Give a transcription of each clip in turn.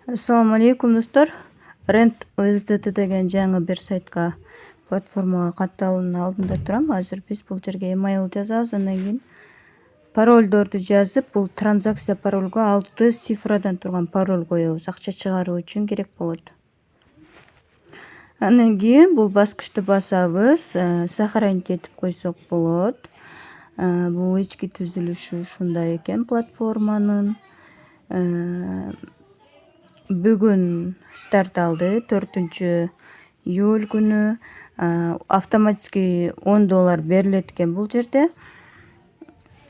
Assalamu alaikum достор. Rent USDT деген жаңы бир сайтка платформага катталуунун алдында турам. Азыр биз бул жерге email жазабыз, андан кийин паролдорду жазып, бул транзакция паролго 6 цифрадан турган пароль коебуз. Акча чыгаруу үчүн керек болот. Андан кийин бул баскычты басабыз, сохранить этип койсок болот. Бул ички түзүлүшү ушундай экен платформанын. Бүгүн старт алды, 4-июль күнү. Автоматически $10 берилет экен бул жерде.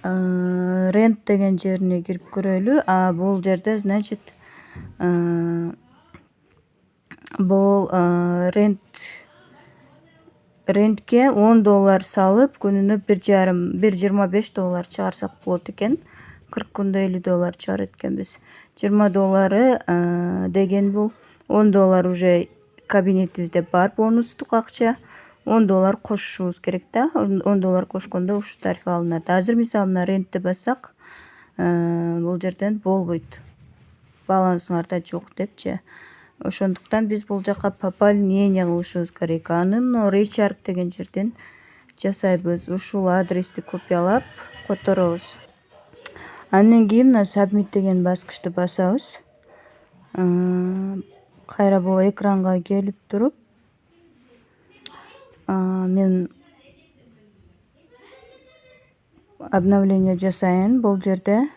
Rent деген жерине кирип көрөлү. Бул жерде значит бул рентке $10 салып, күнүнө $1.25 чыгарсак болот экен. 40 күндө $50 чыгарат экенбиз. $20 деген бул $10 уже кабинетибизде бар, бонустук акча. $10 кошушубуз керек да. $10 кошкондо ушул тариф алынат. Азыр мисалы мына рентти бассак, бул жерден болбойт. Балансыңарда жок депчи. Ошондуктан биз бул жака пополнение кылышыбыз керек. Аны Recharge деген жерден жасайбыз. Ушул адрести копиялап которобуз. Андан кийин мына submit деген баскычты басабыз. Кайра бул экранга келип туруп, мен обновление жасайын. Бул жерде